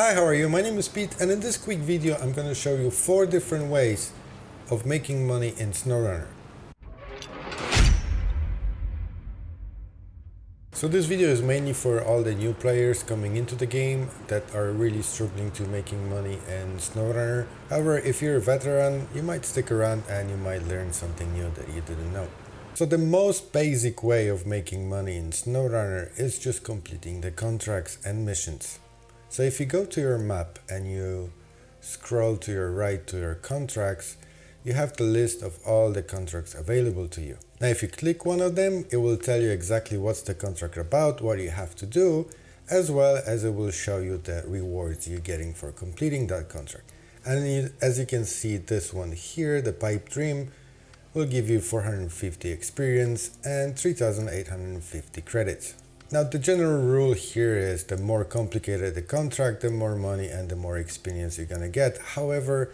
Hi, how are you? My name is Pete, and in this quick video I'm going to show you 4 different ways of making money in Snowrunner. So this video is mainly for all the new players coming into the game that are really struggling to making money in Snowrunner. However, if you're a veteran, you might stick around and you might learn something new that you didn't know. So the most basic way of making money in Snowrunner is just completing the contracts and missions. So if you go to your map and you scroll to your right to your contracts, you have the list of all the contracts available to you. Now if you click one of them, it will tell you exactly what's the contract about, what you have to do, as well as it will show you the rewards you're getting for completing that contract. And as you can see, this one here, the Pipe Dream, will give you 450 experience and 3,850 credits. Now the general rule here is the more complicated the contract, the more money and the more experience you're gonna get. However,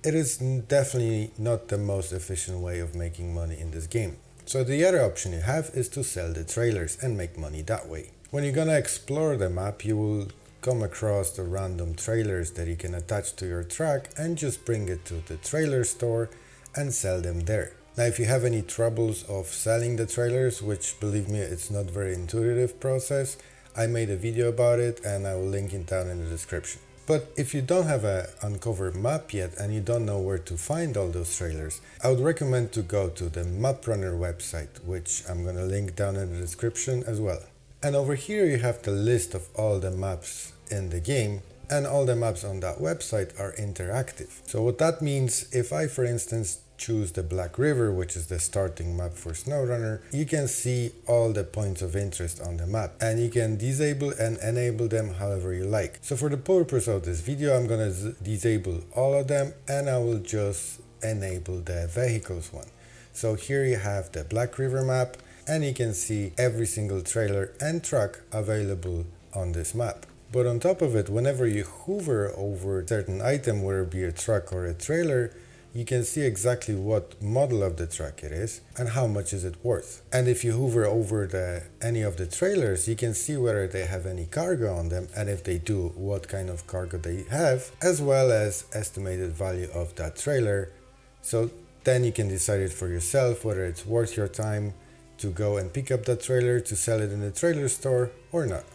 it is definitely not the most efficient way of making money in this game. So the other option you have is to sell the trailers and make money that way. When you're gonna explore the map, you will come across the random trailers that you can attach to your truck and just bring it to the trailer store and sell them there. Now if you have any troubles of selling the trailers, which believe me, it's not very intuitive process, I made a video about it and I will link it down in the description. But if you don't have an uncovered map yet and you don't know where to find all those trailers, I would recommend to go to the MapRunner website, which I'm gonna link down in the description as well. And over here you have the list of all the maps in the game, and all the maps on that website are interactive. So what that means, if I for instance choose the Black River, which is the starting map for Snowrunner, you can see all the points of interest on the map and you can disable and enable them however you like. So for the purpose of this video, I'm gonna disable all of them and I will just enable the vehicles one. So here you have the Black River map and you can see every single trailer and truck available on this map. But on top of it, whenever you hover over a certain item, whether it be a truck or a trailer, you can see exactly what model of the truck it is and how much is it worth. And if you hover over any of the trailers, you can see whether they have any cargo on them, and if they do, what kind of cargo they have, as well as estimated value of that trailer. So then you can decide it for yourself whether it's worth your time to go and pick up that trailer to sell it in the trailer store or not.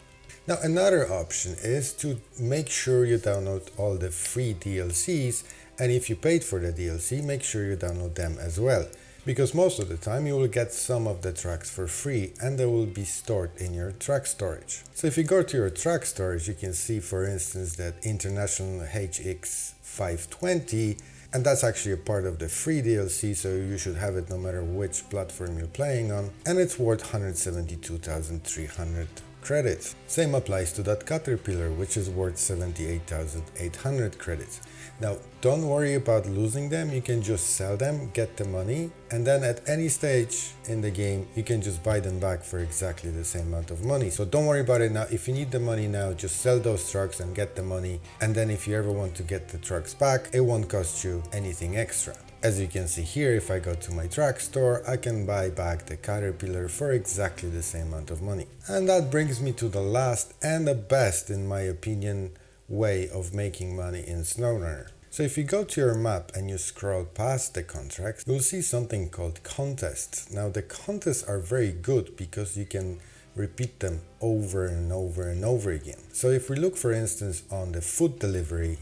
Now another option is to make sure you download all the free DLCs, and if you paid for the DLC, make sure you download them as well, because most of the time you will get some of the tracks for free and they will be stored in your track storage. So if you go to your track storage, you can see for instance that International HX 520, and that's actually a part of the free DLC, so you should have it no matter which platform you're playing on, and it's worth 172,300 credits. Same applies to that Caterpillar, which is worth 78,800 credits. Now don't worry about losing them, you can just sell them, get the money, and then at any stage in the game you can just buy them back for exactly the same amount of money. So don't worry about it now. If you need the money now, just sell those trucks and get the money, and then if you ever want to get the trucks back, it won't cost you anything extra. As you can see here, if I go to my track store, I can buy back the Caterpillar for exactly the same amount of money. And that brings me to the last and the best, in my opinion, way of making money in Snowrunner. So if you go to your map and you scroll past the contracts, you'll see something called contests. Now the contests are very good because you can repeat them over and over and over again. So if we look for instance on the food delivery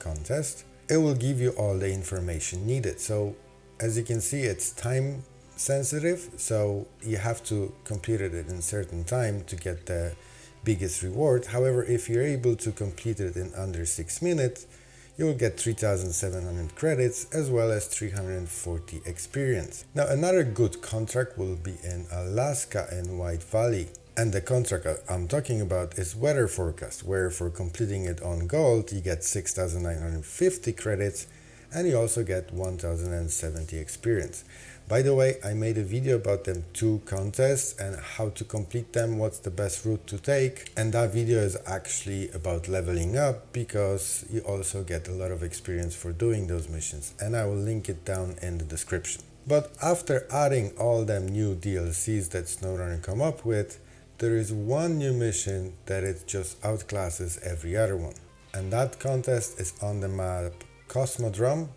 contest, it will give you all the information needed. So as you can see, it's time sensitive, so you have to complete it in a certain time to get the biggest reward. However, if you're able to complete it in under 6 minutes, you will get 3,700 credits as well as 340 experience. Now another good contract will be in Alaska and White Valley. And the contract I'm talking about is weather forecast, where for completing it on gold, you get 6,950 credits and you also get 1,070 experience. By the way, I made a video about them 2 contests and how to complete them, what's the best route to take. And that video is actually about leveling up because you also get a lot of experience for doing those missions. And I will link it down in the description. But after adding all them new DLCs that Snowrunner come up with, there is one new mission that it just outclasses every other one. and that contest is on the map Cosmodrome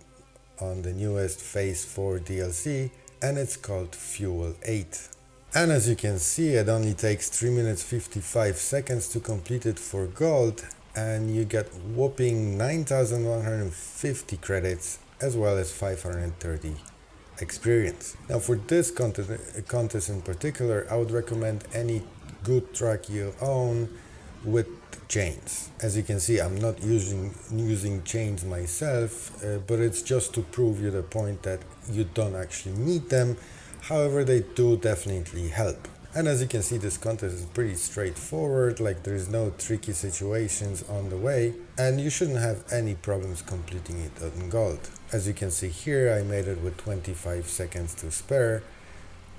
on the newest Phase 4 DLC, and it's called Fuel 8. And as you can see, it only takes 3 minutes 55 seconds to complete it for gold, and you get whopping 9,150 credits as well as 530 experience. Now for this contest in particular, I would recommend any good truck you own with chains. As you can see, I'm not using chains myself, but it's just to prove you the point that you don't actually need them. However, they do definitely help. And as you can see, this contest is pretty straightforward, like there's no tricky situations on the way, and you shouldn't have any problems completing it on gold. As you can see here, I made it with 25 seconds to spare,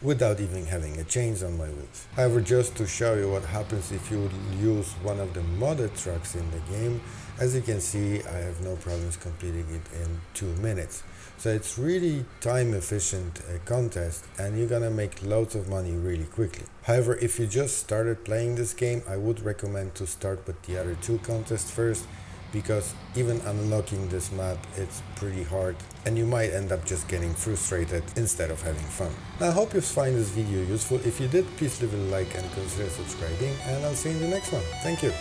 without even having a chains on my wheels. However, just to show you what happens if you would use one of the modded trucks in the game, as you can see, I have no problems completing it in 2 minutes. So it's really time efficient contest, and you're gonna make loads of money really quickly. However, if you just started playing this game, I would recommend to start with the other 2 contests first, because even unlocking this map, it's pretty hard and you might end up just getting frustrated instead of having fun. Now, I hope you find this video useful. If you did, please leave a like and consider subscribing, and I'll see you in the next one. Thank you.